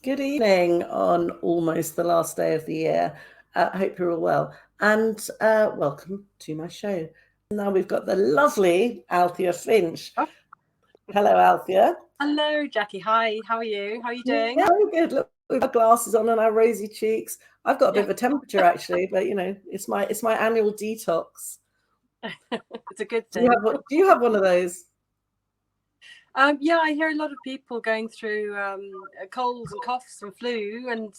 Good evening on almost the last day of the year. I hope you're all well. And welcome to my show. Now we've got the lovely Althea Finch. Oh. Hello, Althea. Hello, Jacqui. Hi, how are you? How are you doing? Yeah, very good. Look, we've got glasses on and our rosy cheeks. I've got a bit of a temperature actually, but it's my annual detox. It's a good Do you thing. have one of those? Yeah, I hear a lot of people going through colds and coughs and flu, and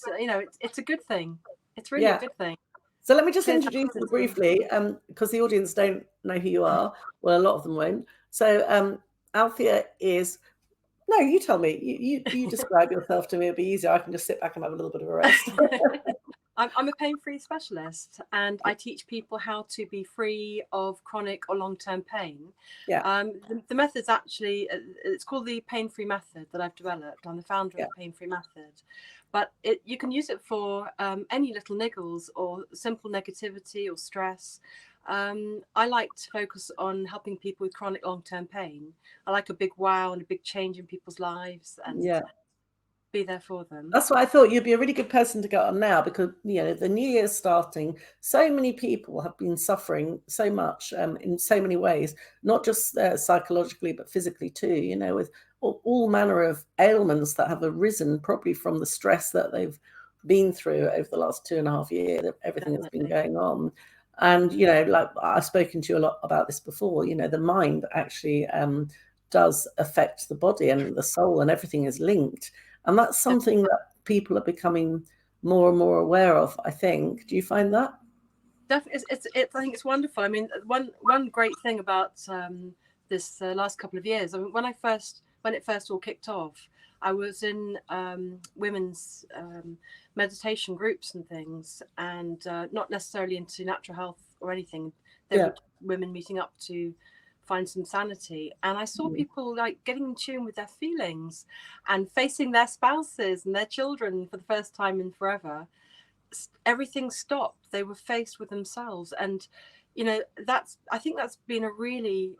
it's a good thing. It's really a Yeah. good thing. So let me just Clears introduce out the you system. briefly, because the audience don't know who you are. Well, a lot of them won't. So Althea is. No, you tell me. You describe yourself to me. It'll be easier. I can just sit back and have a little bit of a rest. I'm a pain-free specialist, and I teach people how to be free of chronic or long-term pain. Yeah. The method's actually, it's called the PainFree Method that I've developed. I'm the founder Yeah. of the PainFree Method. But you can use it for any little niggles or simple negativity or stress. I like to focus on helping people with chronic long-term pain. I like a big wow and a big change in people's lives and Yeah. be there for them. That's why I thought you'd be a really good person to get on now, because the new year's starting. So many people have been suffering so much in so many ways, not just psychologically but physically too. With all manner of ailments that have arisen probably from the stress that they've been through over the last 2.5 years. Everything that's been going on, and like I've spoken to you a lot about this before. The mind actually does affect the body and the soul, and everything is linked. And that's something that people are becoming more and more aware of, I think. Do you find that? Definitely, I think it's wonderful. I mean, one great thing about this last couple of years. I mean, when it first all kicked off, I was in women's meditation groups and things, and not necessarily into natural health or anything. They Yeah. were women meeting up to find some sanity, and I saw people like getting in tune with their feelings and facing their spouses and their children for the first time in forever. Everything stopped. They were faced with themselves, and I think that's been a really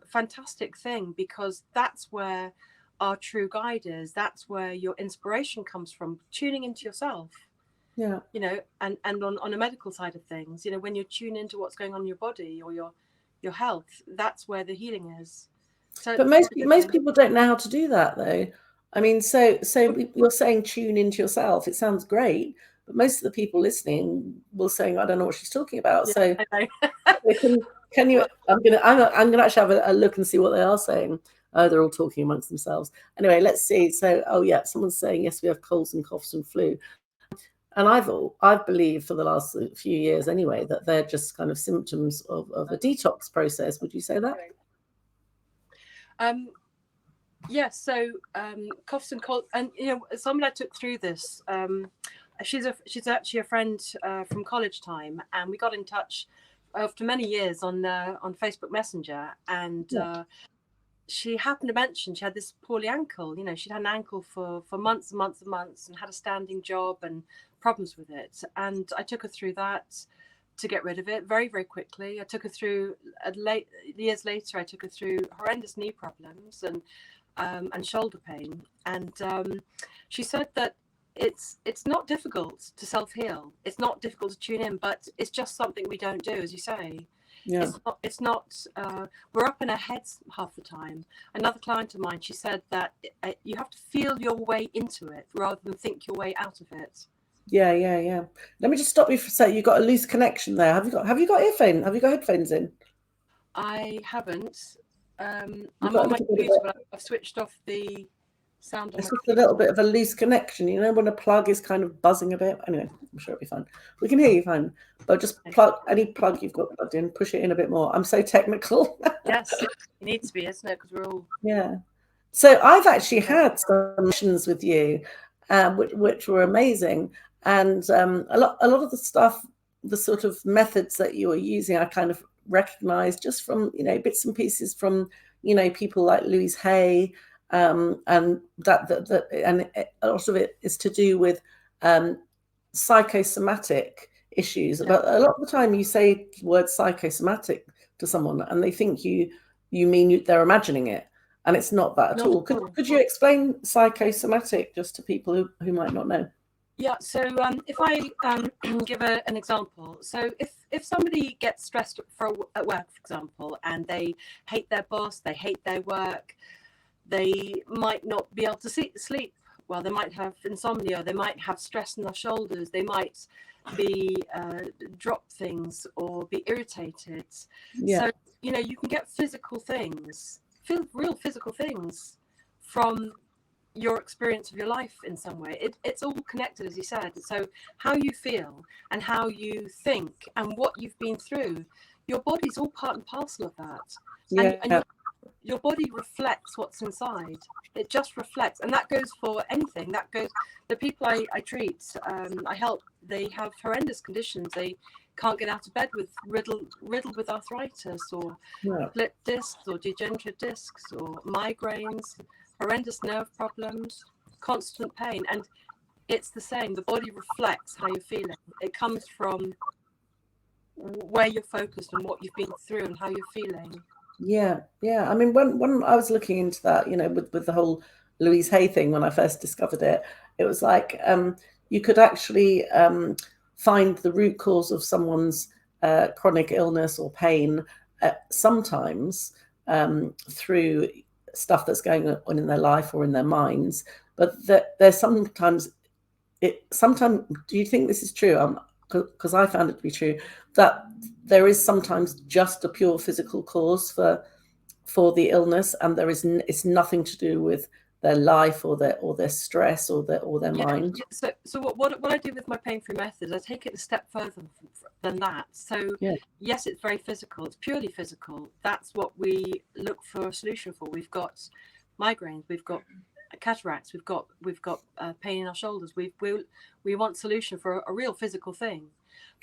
fantastic thing, because that's where our true guide is. That's where your inspiration comes from, tuning into yourself. Yeah. And on a medical side of things, when you tune into what's going on in your body or your health, that's where the healing is. So But most people don't know how to do that, though. I mean, so you're saying tune into yourself. It sounds great, but most of the people listening will saying, I don't know what she's talking about. Yeah, So I know. can you? Well, I'm gonna actually have a look and see what they are saying. Oh, they're all talking amongst themselves. Anyway, let's see. So, oh yeah, someone's saying yes, we have colds and coughs and flu. And I've believed for the last few years anyway that they're just kind of symptoms of a detox process. Would you say that? yeah, so coughs and colds, and someone I took through this. She's actually a friend from college time, and we got in touch after many years on Facebook Messenger, and she happened to mention she had this poorly ankle. She'd had an ankle for months and months and months, and had a standing job and problems with it. And I took her through that to get rid of it very, very quickly. I took her through years later. I took her through horrendous knee problems and shoulder pain. And she said that it's not difficult to self-heal. It's not difficult to tune in, but it's just something we don't do, as you say. Yeah. It's not we're up in our heads half the time. Another client of mine, she said that you have to feel your way into it rather than think your way out of it. Yeah. Let me just stop you for a sec. You've got a loose connection there. Have you got earphones? Have you got headphones in? I haven't. You've I'm got a on my little bit of computer, but I've switched off the sound on It's my just a little computer. bit of a loose connection. When a plug is kind of buzzing a bit. Anyway, I'm sure it'll be fine. We can hear you fine. But just plug any plug you've got plugged in, push it in a bit more. I'm so technical. Yes, you need to be, isn't it? Because we're all. Yeah. So I've actually had some sessions with you, which were amazing, and a lot of the stuff, the sort of methods that you were using, I kind of recognised just from bits and pieces from people like Louise Hay, and that and a lot of it is to do with psychosomatic issues. Yeah. But a lot of the time, you say the word psychosomatic to someone, and they think you mean they're imagining it. and it's not that at Not all. at all. Could you explain psychosomatic just to people who might not know? Yeah, so if I give an example, so if somebody gets stressed at work, for example, and they hate their boss, they hate their work, they might not be able to sleep well, they might have insomnia, they might have stress in their shoulders, they might be drop things or be irritated. Yeah. So, you can get physical things, real physical things from your experience of your life in some way. It's all connected, as you said. So how you feel and how you think and what you've been through, your body's all part and parcel of that. Yeah. And your body reflects what's inside. It just reflects, and that goes for anything. That goes, the people I treat, I help, they have horrendous conditions. They can't get out of bed with riddled with arthritis or split discs or degenerative discs or migraines, horrendous nerve problems, constant pain. And it's the same. The body reflects how you're feeling. It comes from where you're focused and what you've been through and how you're feeling. Yeah. I mean, when I was looking into that, with the whole Louise Hay thing, when I first discovered it, it was like you could actually find the root cause of someone's chronic illness or pain sometimes through stuff that's going on in their life or in their minds. But there's sometimes, do you think this is true? Because I found it to be true, that there is sometimes just a pure physical cause for the illness, and it's nothing to do with their life or their stress or their mind. So what I do with my PainFree Method is I take it a step further than that. So yes, it's very physical. It's purely physical. That's what we look for a solution for. We've got migraines. We've got cataracts. We've got pain in our shoulders. We want solution for a real physical thing.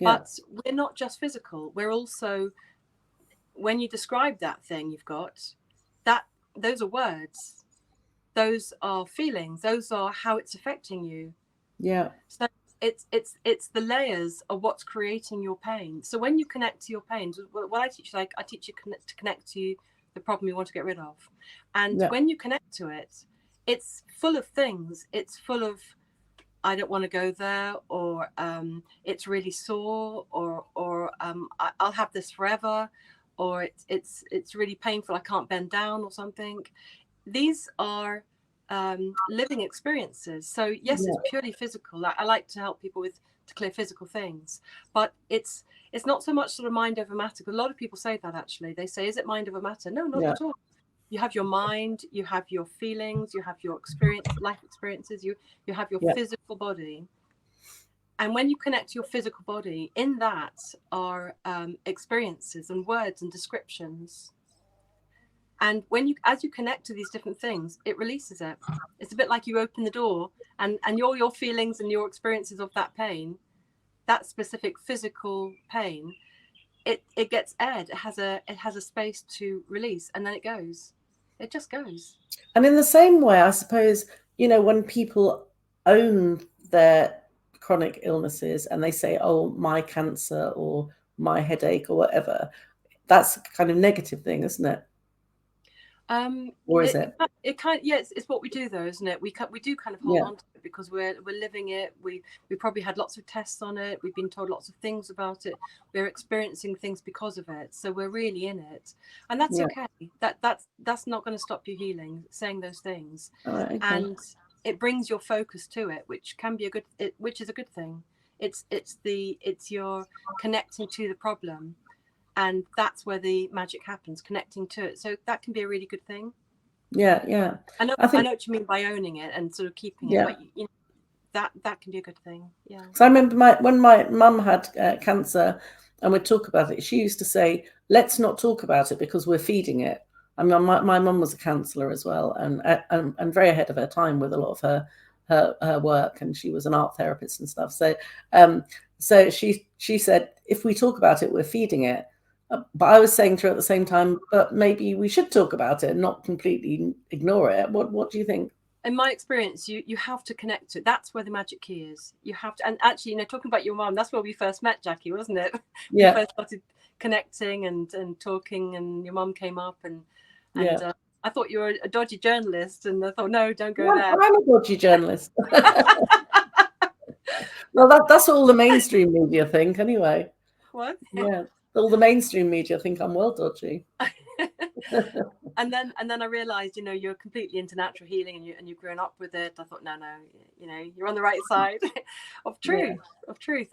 But we're not just physical. We're also, when you describe that thing you've got, those are words. Those are feelings. Those are how it's affecting you. Yeah. So it's the layers of what's creating your pain. So when you connect to your pain, what I teach, I teach you to connect to the problem you want to get rid of. And when you connect to it, it's full of things. It's full of, I don't want to go there, or it's really sore, or I'll have this forever, or it's really painful, I can't bend down or something. These are living experiences. So yes, it's purely physical. I like to help people to clear physical things, but it's not so much sort of mind over matter. A lot of people say that, actually. They say, is it mind over matter? No, not at all. You have your mind, you have your feelings, you have your life experiences, you have your physical body. And when you connect to your physical body, in that are experiences and words and descriptions. And as you connect to these different things, it releases it. It's a bit like you open the door, and your feelings and your experiences of that pain, that specific physical pain, it gets aired. It has a space to release, and then it goes. It just goes. And in the same way, I suppose, when people own their chronic illnesses and they say, oh, my cancer or my headache or whatever, that's a kind of negative thing, isn't it? Or is it? It kind of, it's what we do, though, isn't it? We do kind of hold on to it because we're living it. We probably had lots of tests on it. We've been told lots of things about it. We're experiencing things because of it. So we're really in it, and that's okay. That's not going to stop you healing, saying those things. Okay. And it brings your focus to it, which can be which is a good thing. It's your connecting to the problem. And that's where the magic happens, connecting to it. So that can be a really good thing. Yeah. I know what you mean by owning it and sort of keeping it. But that can be a good thing. Yeah. So I remember when my mum had cancer, and we'd talk about it, she used to say, "Let's not talk about it because we're feeding it." I mean, my mum was a counsellor as well, and very ahead of her time with a lot of her work, and she was an art therapist and stuff. So she said, if we talk about it, we're feeding it. But I was saying to her at the same time, but maybe we should talk about it and not completely ignore it. What do you think? In my experience, you have to connect to it. That's where the magic key is. You have to, and actually, talking about your mum, that's where we first met, Jacqui, wasn't it? Yeah. We first started connecting and talking, and your mum came up, and I thought you were a dodgy journalist, and I thought, no, don't go Well, there. I'm a dodgy journalist. Well, that's all the mainstream media think anyway. What? Yeah, all the mainstream media think I'm well dodgy. And then I realized, you know, you're completely into natural healing, and you've grown up with it. I thought, no, you know, you're on the right side of truth,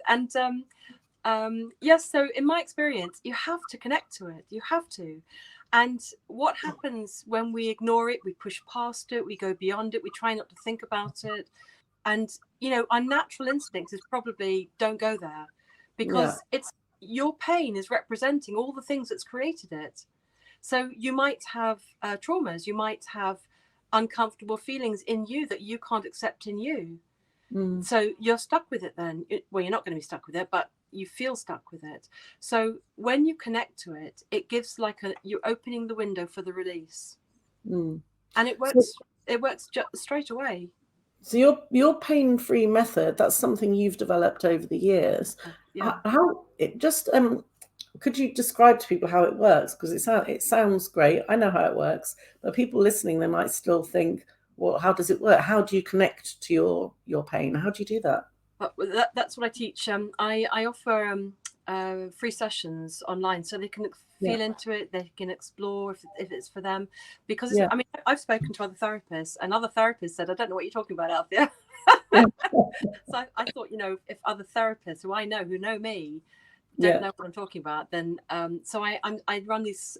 And yes, so in my experience, you have to connect to it. You have to. And what happens when we ignore it, we push past it, we go beyond it, we try not to think about it. And, you know, our natural instinct is probably don't go there, because it's your pain is representing all the things that's created it. So you might have traumas, you might have uncomfortable feelings in you that you can't accept in you. So you're stuck with it then. Well, you're not going to be stuck with it, but you feel stuck with it. So when you connect to it, it gives like you're opening the window for the release. And it works. It works straight away. So your pain-free method, that's something you've developed over the years. Yeah. How it just could you describe to people how it works? Because it sounds great. I know how it works, but people listening, they might still think, well, how does it work? How do you connect to your pain? How do you do that? That's what I teach. I offer free sessions online, so they can feel into it. They can explore if it's for them. Because I mean, I've spoken to other therapists, and other therapists said, "I don't know what you're talking about, Althea." So I thought, you know, if other therapists who I know who know me don't know what I'm talking about, then so I run these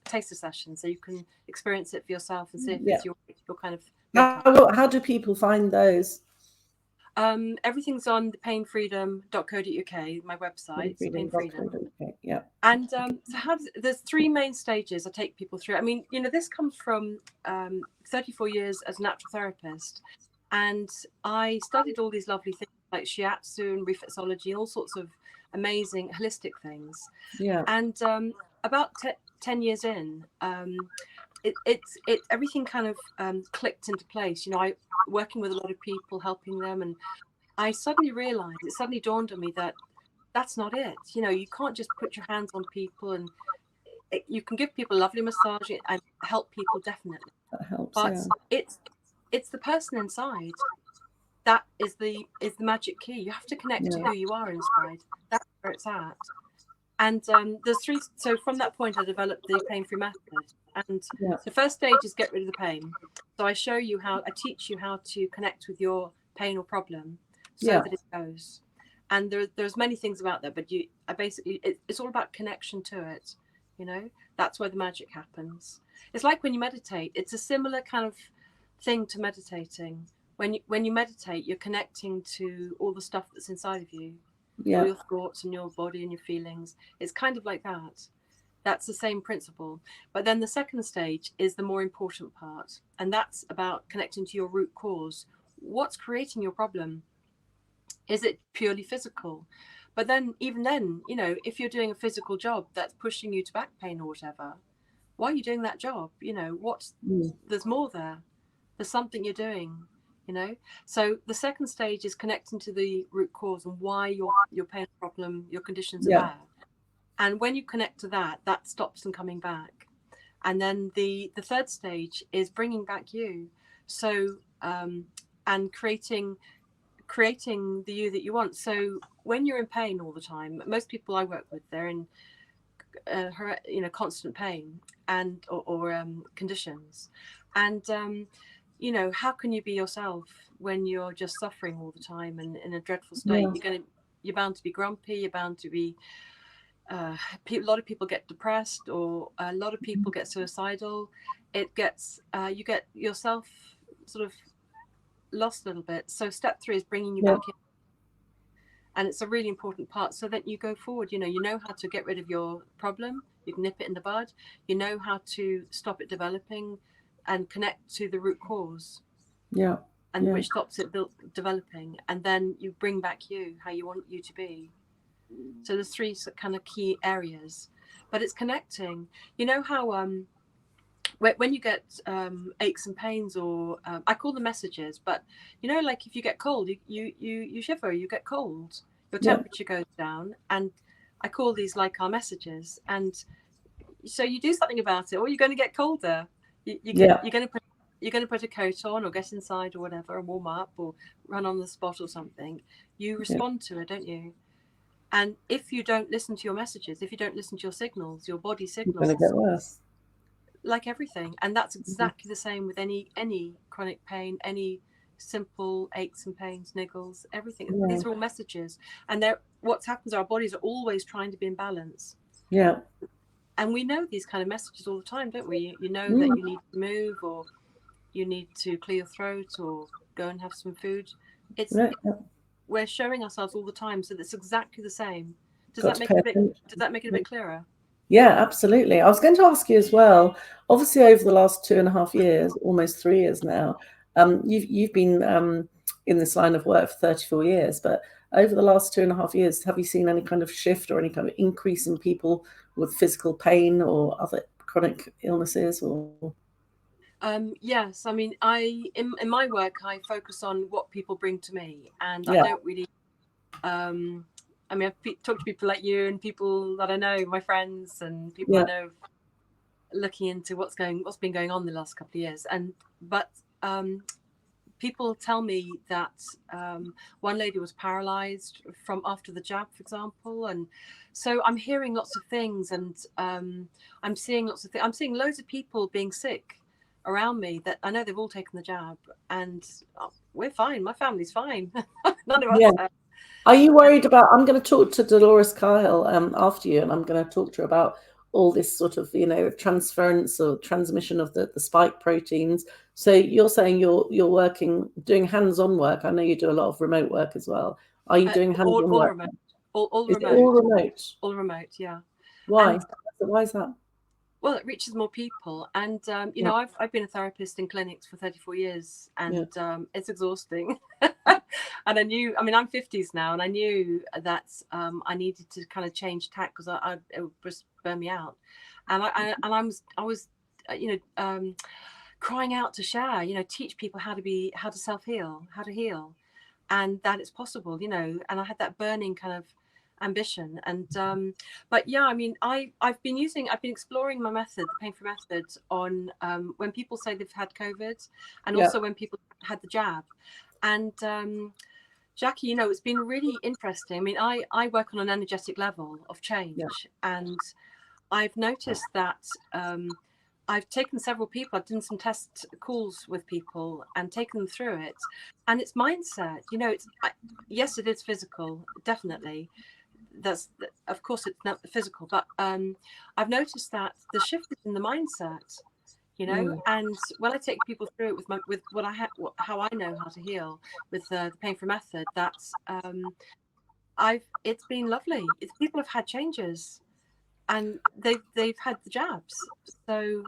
taster sessions, so you can experience it for yourself and see if it's your kind of. How do people find those? Everything's on the painfreedom.co.uk, my website. Painfreedom. Yeah. And so there's three main stages I take people through. I mean, you know, this comes from 34 years as a natural therapist, and I studied all these lovely things like shiatsu and reflexology and all sorts of amazing holistic things. Yeah. And about 10 years in, everything kind of clicked into place. You know, I working with a lot of people, helping them, and I suddenly realized, it suddenly dawned on me that that's not it. You know, you can't just put your hands on people, and you can give people a lovely massage and help people, definitely. That helps, but it's the person inside that is the magic key. You have to connect to who you are inside. That's where it's at. And there's three. So from that point, I developed the PainFree Method. And the first stage is get rid of the pain. So I teach you how to connect with your pain or problem so that it goes. And there's many things about that, but it's all about connection to it. You know, that's where the magic happens. It's like when you meditate. It's a similar kind of thing to meditating. When you meditate, you're connecting to all the stuff that's inside of you, all your thoughts and your body and your feelings. It's kind of like that. That's the same principle. But then the second stage is the more important part. And that's about connecting to your root cause. What's creating your problem? Is it purely physical? But then, even then, you know, if you're doing a physical job that's pushing you to back pain or whatever, why are you doing that job? You know, there's more there. There's something you're doing, you know. So the second stage is connecting to the root cause and why your pain problem, your conditions are there. And when you connect to that, that stops them coming back. And then the third stage is bringing back you. So, and creating the you that you want. So when you're in pain all the time, most people I work with, they're in, constant pain and or conditions. And, you know, how can you be yourself when you're just suffering all the time and in a dreadful state? You're bound to be grumpy. You're bound to be. A lot of people get depressed, or a lot of people get suicidal. It gets you get yourself sort of lost a little bit. So step 3 is bringing you back in, and it's a really important part so that you go forward. You know how to get rid of your problem. You can nip it in the bud. You know how to stop it developing and connect to the root cause, which stops it developing, and then you bring back how you want you to be. So there's 3 kind of key areas, but it's connecting. You know how when you get aches and pains, or I call them messages, but you know, like if you get cold, you shiver, you get cold, your temperature goes down, and I call these like our messages. And so you do something about it, or you're going to get colder. Yeah. You're going to put a coat on or get inside or whatever and warm up or run on the spot or something. You respond to it, don't you? And if you don't listen to your messages, if you don't listen to your signals, your body It's signals, going to get worse. like everything. And that's exactly the same with any chronic pain, any simple aches and pains, niggles, everything. Yeah. These are all messages. And what happens, our bodies are always trying to be in balance. Yeah. And we know these kind of messages all the time, don't we? You know that you need to move, or you need to clear your throat, or go and have some food. We're showing ourselves all the time, so it's exactly the same. Does that make it a bit clearer? Yeah, absolutely. I was going to ask you as well. Obviously, over the last 2.5 years, almost 3 years now, you've been in this line of work for 34 years. But over the last 2.5 years, have you seen any kind of shift or any kind of increase in people with physical pain or other chronic illnesses? Or yes, I mean, in my work, I focus on what people bring to me, and I don't really. I mean, I've talked to people like you and people that I know, my friends and people I know, looking into what's been going on the last couple of years. But people tell me that one lady was paralyzed from after the jab, for example, and so I'm hearing lots of things, and I'm seeing lots of things. I'm seeing loads of people being sick around me that I know they've all taken the jab, and we're fine. My family's fine. None of us are. Are you worried about? I'm going to talk to Dolores Kyle after you, and I'm going to talk to her about all this sort of, transference or transmission of the spike proteins. So you're saying you're doing hands-on work. I know you do a lot of remote work as well. Are you doing hands-on work? Remote. All Is remote. It all remote. All remote, yeah. Why? Why is that? Well, it reaches more people, and I've been a therapist in clinics for 34 years, and it's exhausting. And I'm 50s now, and I knew that I needed to kind of change tack because it would just burn me out, and I was crying out to share, teach people how to self-heal, how to heal, and that it's possible, and I had that burning kind of ambition. And but yeah, I mean, I've been exploring my method, the PainFree Method, on when people say they've had COVID, and also when people had the jab. And Jacqui, it's been really interesting. I mean, I work on an energetic level of change, and I've noticed that I've taken several people, I've done some test calls with people and taken them through it, and it's mindset. Yes, it is physical, definitely. Of course it's not physical, but I've noticed that the shift is in the mindset, and when I take people through it with what how I know how to heal with the PainFree Method, that's it's been lovely. People have had changes, and they've had the jabs, so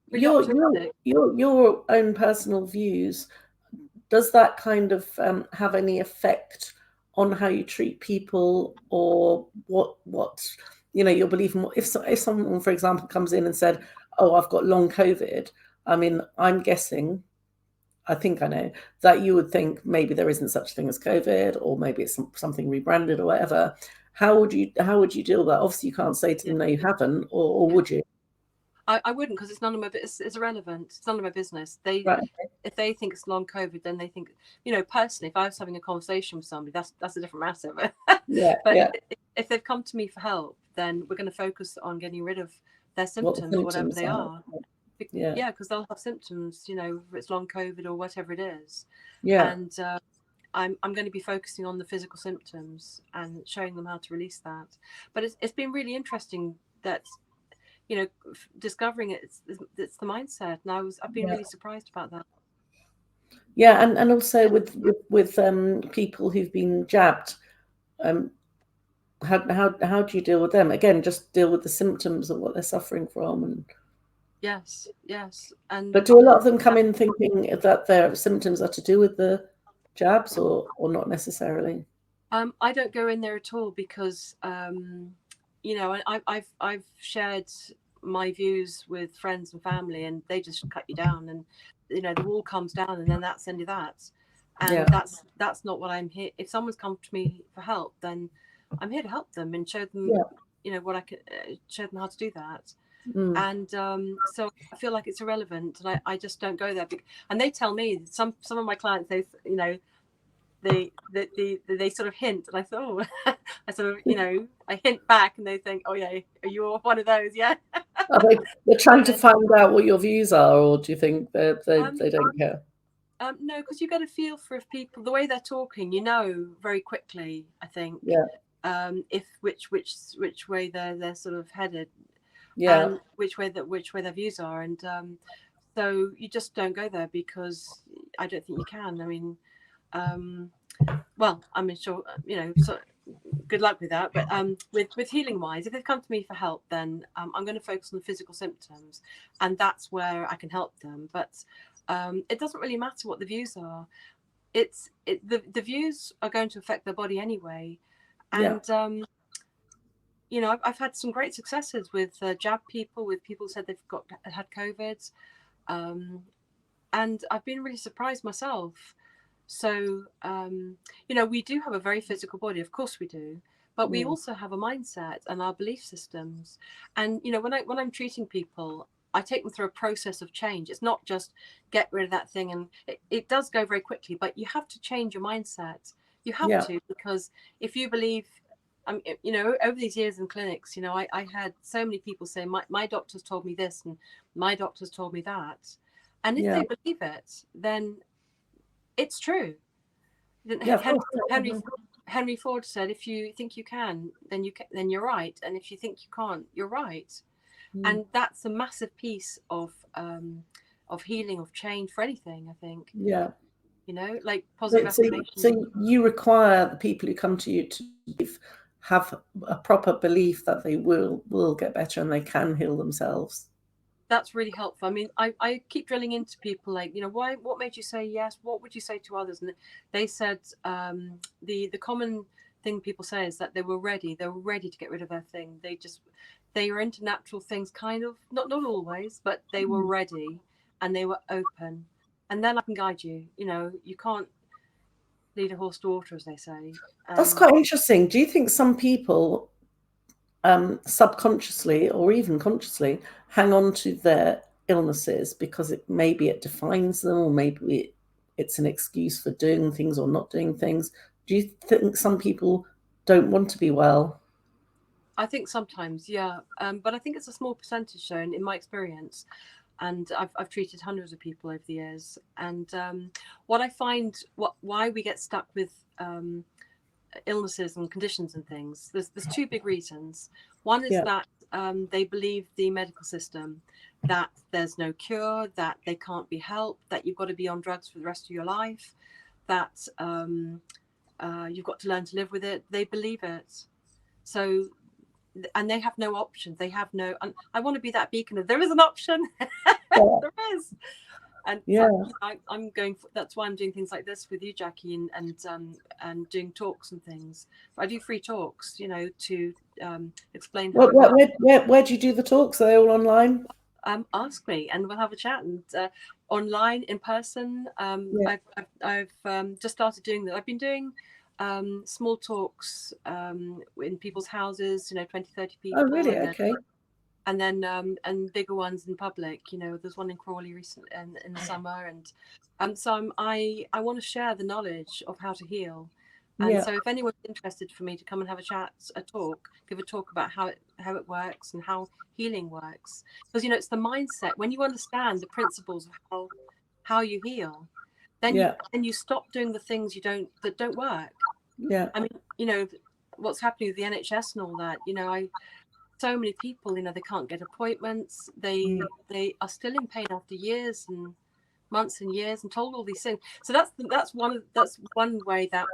your own personal views, does that kind of have any effect on how you treat people, or what your belief in? If someone, for example, comes in and said, "Oh, I've got long COVID," I mean, I'm guessing, I think I know that you would think maybe there isn't such a thing as COVID, or maybe it's something rebranded or whatever. How would you deal with that? Obviously, you can't say to them, "No, you haven't," or would you? I wouldn't, because it's none of my it's irrelevant. It's none of my business. If they think it's long COVID, then they think, personally, if I was having a conversation with somebody, that's a different matter. But if they've come to me for help, then we're going to focus on getting rid of their symptoms, whatever they are. Yeah, because they'll have symptoms, if it's long COVID or whatever it is. Yeah. And I'm going to be focusing on the physical symptoms and showing them how to release that. But it's been really interesting that, discovering it's the mindset, and I've been really surprised about that. Yeah, and also with people who've been jabbed, how do you deal with them? Again, just deal with the symptoms of what they're suffering from. And yes, but do a lot of them come in thinking that their symptoms are to do with the jabs, or not necessarily? I don't go in there at all, because I've shared my views with friends and family, and they just cut you down, and the wall comes down, and then that's the end of that. And that's not what I'm here. If someone's come to me for help, then I'm here to help them and show them what I can, show them how to do that. And so I feel like it's irrelevant, and I just don't go there. And they tell me, some of my clients, they, you know, they sort of hint, and I thought, oh, I sort of, you know, I hint back, and they think, oh yeah, are you one of those? Yeah. Are they're trying to find out what your views are, or do you think they don't care? No, because you get a feel for if people, the way they're talking, you know, very quickly, I think. Yeah. If which way they're sort of headed. Yeah. And which way their views are. And so you just don't go there, because I don't think you can. I mean, well, I'm sure, you know, so good luck with that. But with healing wise, if they've come to me for help, then I'm going to focus on the physical symptoms, and that's where I can help them. But it doesn't really matter what the views are. The views are going to affect their body anyway. And you know, I've had some great successes with jab people, with people who said they've had COVID, and I've been really surprised myself. So, you know, we do have a very physical body, of course we do, but we also have a mindset and our belief systems. And, you know, when I'm treating people, I take them through a process of change. It's not just get rid of that thing, and it does go very quickly, but you have to change your mindset. You have to, because if you believe, you know, over these years in clinics, you know, I had so many people say, my doctors told me this, and my doctors told me that. And if they believe it, then it's true. Henry Ford said, if you think you can, then you're right. And if you think you can't, you're right. And that's a massive piece of healing, of change for anything, I think. Yeah. You know, like positive affirmation. So you require the people who come to you to have a proper belief that they will get better and they can heal themselves. That's really helpful. I mean, I keep drilling into people, like, you know, what made you say yes? What would you say to others? And they said the common thing people say is that they were ready to get rid of their thing. They were into natural things, kind of, not always, but they were ready and they were open. And then I can guide you. You know, you can't lead a horse to water, as they say. That's quite interesting. Do you think some people subconsciously or even consciously hang on to their illnesses because maybe it defines them, or maybe it's an excuse for doing things or not doing things? Do you think some people don't want to be well? I think sometimes, yeah. But I think it's a small percentage, though, in my experience. And I've treated hundreds of people over the years. And what I find, why we get stuck with illnesses and conditions and things, there's two big reasons. One is that they believe the medical system, that there's no cure, that they can't be helped, that you've got to be on drugs for the rest of your life, that you've got to learn to live with it. They believe it. So, and they have no option. They have no, and I want to be that beacon of, there is an option. There is. And I'm going for, that's why I'm doing things like this with you, Jacqui, and doing talks and things. I do free talks, you know, to explain how where do you do the talks? Are they all online? Ask me and we'll have a chat, and online, in person. I've just started doing that. I've been doing small talks in people's houses, you know, 20, 30 people. Oh, really? Okay. And then and bigger ones in public. You know, there's one in Crawley recently in the summer, and so I want to share the knowledge of how to heal. And so if anyone's interested for me to come and have a chat, give a talk about how it works and how healing works, because, you know, it's the mindset. When you understand the principles of how you heal, then you stop doing the things that don't work. Yeah. I mean, you know, what's happening with the NHS and all that, you know, so many people, you know, they can't get appointments. They are still in pain after years and months and years, and told all these things. So that's one way that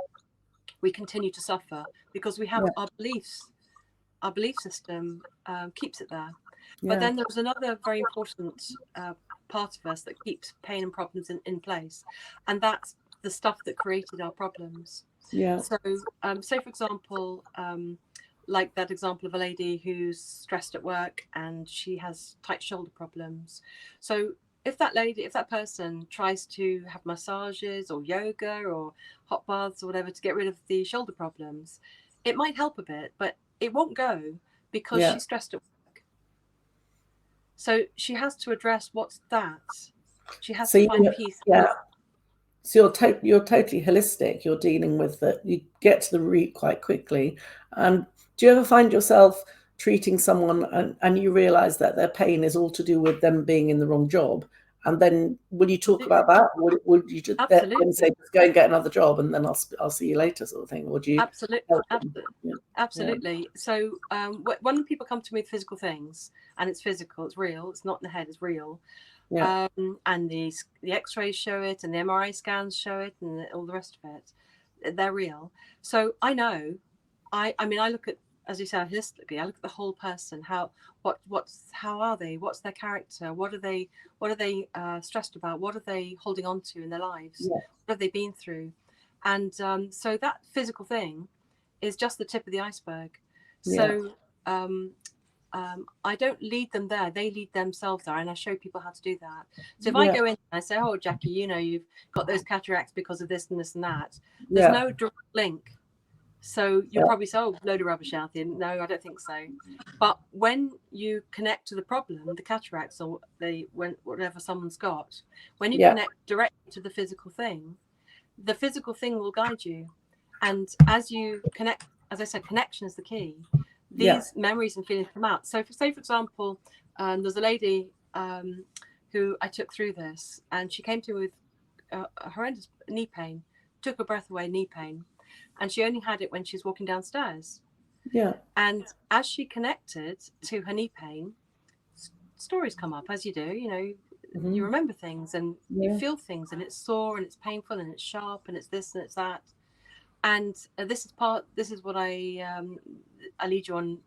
we continue to suffer, because we have our beliefs. Our belief system keeps it there. But then there's another very important part of us that keeps pain and problems in place, and that's the stuff that created our problems. Yeah. So, say for example, like that example of a lady who's stressed at work and she has tight shoulder problems. So if that person tries to have massages or yoga or hot baths or whatever to get rid of the shoulder problems, it might help a bit, but it won't go, because she's stressed at work. So she has to address what's that. She has So to find peace. yeah. So you're totally holistic. You're dealing with that. You get to the root quite quickly. And do you ever find yourself treating someone and you realize that their pain is all to do with them being in the wrong job? And then will you talk about that? Or would you just then say, just go and get another job and then I'll see you later, sort of thing? Or do you? Absolutely. So when people come to me with physical things, and it's physical, it's real, it's not in the head, it's real. Yeah. And the x-rays show it, and the MRI scans show it, and all the rest of it, they're real. So I know, I mean, I look at, as you said, holistically, I look at the whole person. How are they? What's their character? What are they stressed about? What are they holding on to in their lives? Yeah. What have they been through? And so that physical thing is just the tip of the iceberg. So I don't lead them there. They lead themselves there, and I show people how to do that. So if I go in and I say, oh, Jacqui, you've got those cataracts because of this and this and that, there's no direct link. So you'll probably say, oh, load of rubbish, Althea. No, I don't think so. But when you connect to the problem, the cataracts or whatever someone's got, when you connect directly to the physical thing will guide you. And as you connect, as I said, connection is the key. These memories and feelings come out. So, for example, there's a lady who I took through this, and she came to me with a horrendous knee pain, took her breath away, knee pain, and she only had it when she was walking downstairs. Yeah. And as she connected to her knee pain, stories come up, as you do. You remember things and you feel things, and it's sore and it's painful and it's sharp and it's this and it's that. And this is what I lead you on.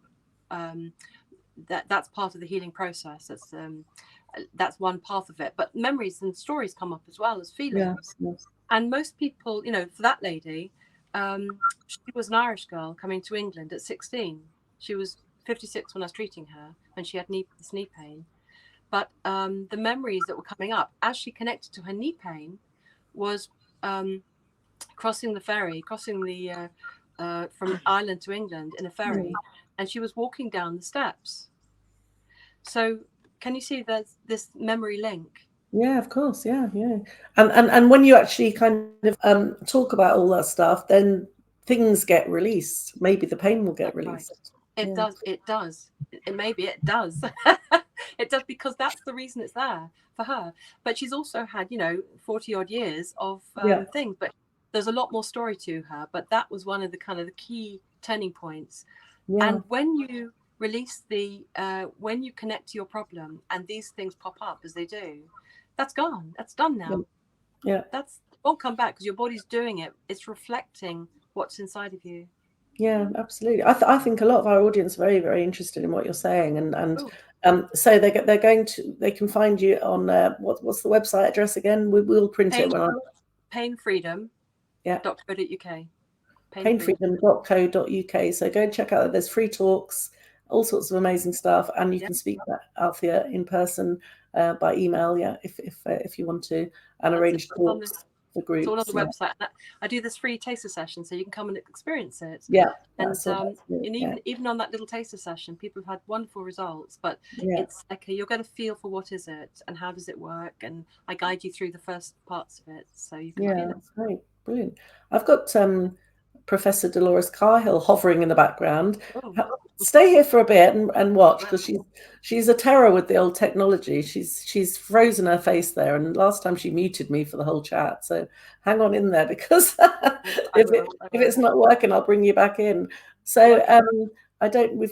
That's part of the healing process. That's one path of it. But memories and stories come up as well as feelings. Yes. And most people, for that lady, she was an Irish girl coming to England at 16. She was 56 when I was treating her, when she had this knee pain. But the memories that were coming up as she connected to her knee pain was crossing the from Ireland to England in a ferry, and she was walking down the steps. So can you see there's this memory link? Yeah, of course. Yeah. And when you actually kind of talk about all that stuff, then things get released. Maybe the pain will get released. Right. It does. Maybe it does. It does, because that's the reason it's there for her. But she's also had, 40 odd years of things. But there's a lot more story to her. But that was one of the kind of the key turning points. Yeah. And when you release when you connect to your problem and these things pop up as they do, that's gone. That's done now. Yeah. It won't come back because your body's doing it. It's reflecting what's inside of you. Yeah, absolutely. I think a lot of our audience are very, very interested in what you're saying, and so they can find you on what's the website address again? We'll print it when PainFreedom. Yeah. .co.uk. PainFreedom.co.uk. So go and check out. There's free talks, all sorts of amazing stuff, and you can speak to Althea in person by email. Yeah, if you want to, and arrange talks. It's all on the website. I do this free taster session, so you can come and experience it. Yeah, and even on that little taster session, people have had wonderful results. But it's okay. You're going to feel for what is it and how does it work, and I guide you through the first parts of it, so you can feel it. That's great, brilliant. I've got Professor Dolores Cahill hovering in the background. Stay here for a bit and watch, because she's a terror with the old technology. She's frozen her face there, and last time she muted me for the whole chat. So hang on in there, because if it's not working, I'll bring you back in. So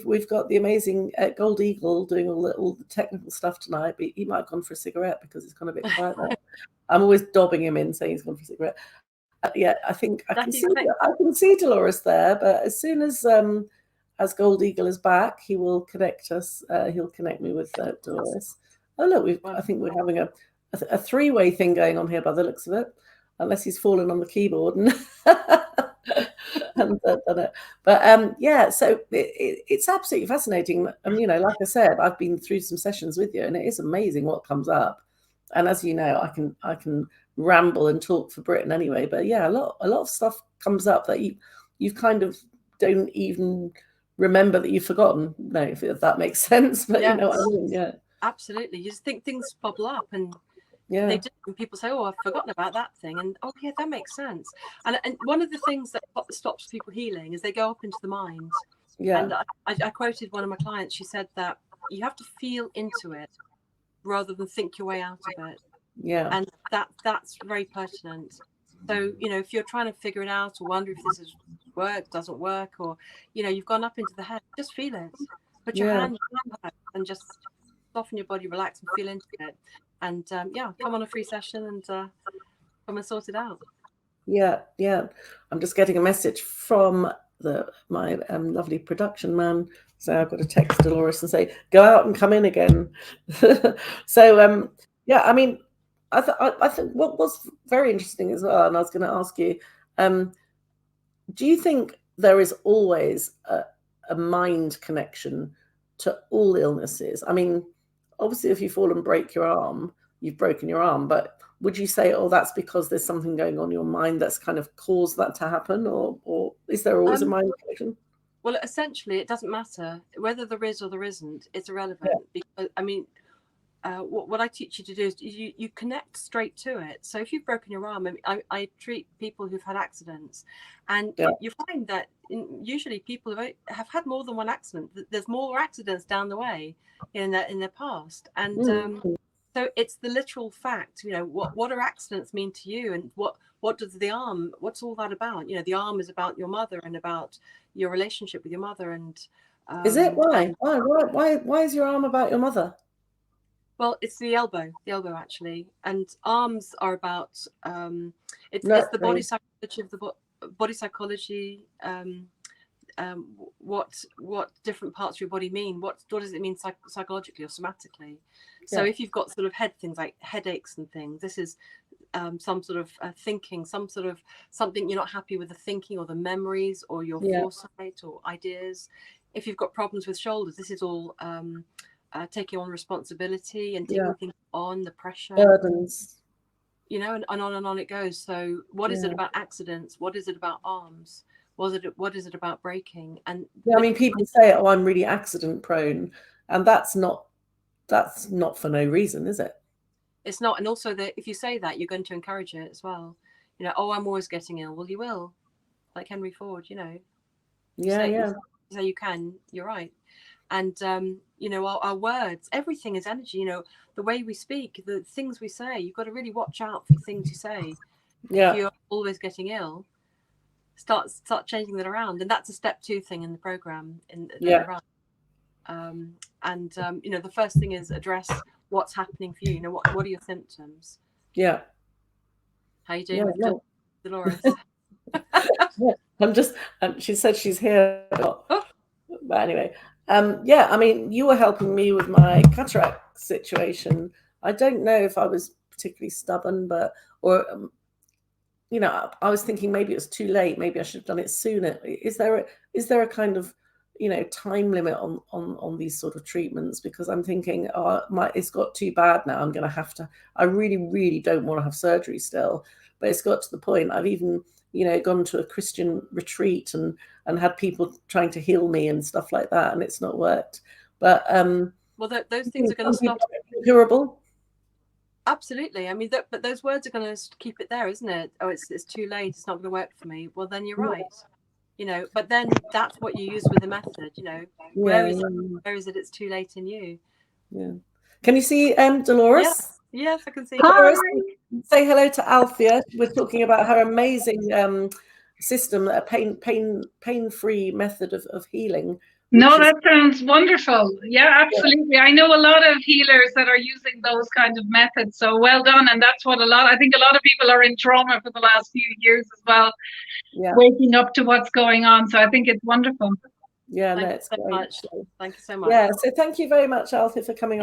we've got the amazing Gold Eagle doing all the technical stuff tonight, but he might have gone for a cigarette because it's gone a bit quiet there. I'm always dobbing him in saying he's gone for a cigarette. I think I can see Dolores there, but as soon as Gold Eagle is back, he will connect us. He'll connect me with Dolores. Oh look, I think we're having a three-way thing going on here by the looks of it, unless he's fallen on the keyboard and. So it's absolutely fascinating. And like I said, I've been through some sessions with you, and it is amazing what comes up. And as you know, I can ramble and talk for Britain anyway, but a lot of stuff comes up that you kind of don't even remember that you've forgotten. No, if that makes sense, but you know what I mean. Absolutely. You just think things bubble up, and Yeah. they do. And people say, "Oh, I've forgotten about that thing," and oh yeah, that makes sense. And one of the things that stops people healing is they go up into the mind. Yeah. And I quoted one of my clients. She said that you have to feel into it rather than think your way out of it. Yeah. And that's very pertinent. So, you know, if you're trying to figure it out or wonder if this is doesn't work, or, you know, you've gone up into the head, just feel it. Put your hand and just soften your body, relax and feel into it. And yeah, come on a free session and come and sort it out. Yeah, yeah. I'm just getting a message from my lovely production man. So I've got to text Dolores and say, go out and come in again. So yeah, I mean, I think what was very interesting as well, and I was going to ask you, do you think there is always a mind connection to all illnesses? I mean, obviously, if you fall and break your arm, you've broken your arm, but would you say, oh, that's because there's something going on in your mind that's kind of caused that to happen, or is there always a mind connection? Well, essentially, it doesn't matter whether there is or there isn't. It's irrelevant, because I mean, what I teach you to do is you connect straight to it. So if you've broken your arm, I treat people who've had accidents, and you find that usually people have had more than one accident. There's more accidents down the way in their past, and so it's the literal fact. You know, what do accidents mean to you, and what does the arm? What's all that about? You know, the arm is about your mother and about your relationship with your mother. And is it why is your arm about your mother? Well, it's the elbow actually, and arms are about it's the body psychology of the body psychology. What different parts of your body mean? What does it mean psychologically or somatically? So if you've got sort of things like headaches and things, this is some sort of thinking, something you're not happy with, the thinking or the memories or your foresight or ideas. If you've got problems with shoulders, this is all taking on responsibility and taking things on, the pressure, burdens, you know, and on it goes. So what is it about accidents? What is it about arms? What is it about breaking? And I mean, people say, oh, I'm really accident prone, and that's not for no reason, is it? It's not. And also that if you say that, you're going to encourage it as well. You know, oh, I'm always getting ill. Well, you will, like Henry Ford, you know. You say you can, you're right. And you know, our words, everything is energy. You know, the way we speak, the things we say, you've got to really watch out for the things you say. If you're always getting ill, start changing that around. And that's a step 2 thing in the program. And you know, the first thing is address what's happening for you. You know, what are your symptoms? Yeah. How you doing, Dolores? She said she's here. But anyway, yeah, I mean, you were helping me with my cataract situation. I don't know if I was particularly stubborn, you know, I was thinking maybe it was too late. Maybe I should have done it sooner. Is there a kind of, you know, time limit on these sort of treatments? Because I'm thinking, oh, it's got too bad now. I'm going to have to. I really, really don't want to have surgery still. But it's got to the point. I've even, you know, gone to a Christian retreat and had people trying to heal me and stuff like that, and it's not worked. But well, those things are going to stop. Curable. Absolutely. I mean, but those words are going to keep it there, isn't it? Oh, it's too late. It's not going to work for me. Well, then you're right. You know, but then that's what you use with the method. You know, where is it? It's too late in you. Yeah. Can you see Dolores? Yes, I can see. Dolores, say hello to Althea. We're talking about her amazing system, a pain-free method of healing. No, that sounds wonderful. Yeah, absolutely. I know a lot of healers that are using those kind of methods. So well done. And that's what I think a lot of people are in trauma for the last few years as well, waking up to what's going on. So I think it's wonderful. Yeah, Thank you so much. Thank you so much. Yeah, so thank you very much, Althea, for coming on.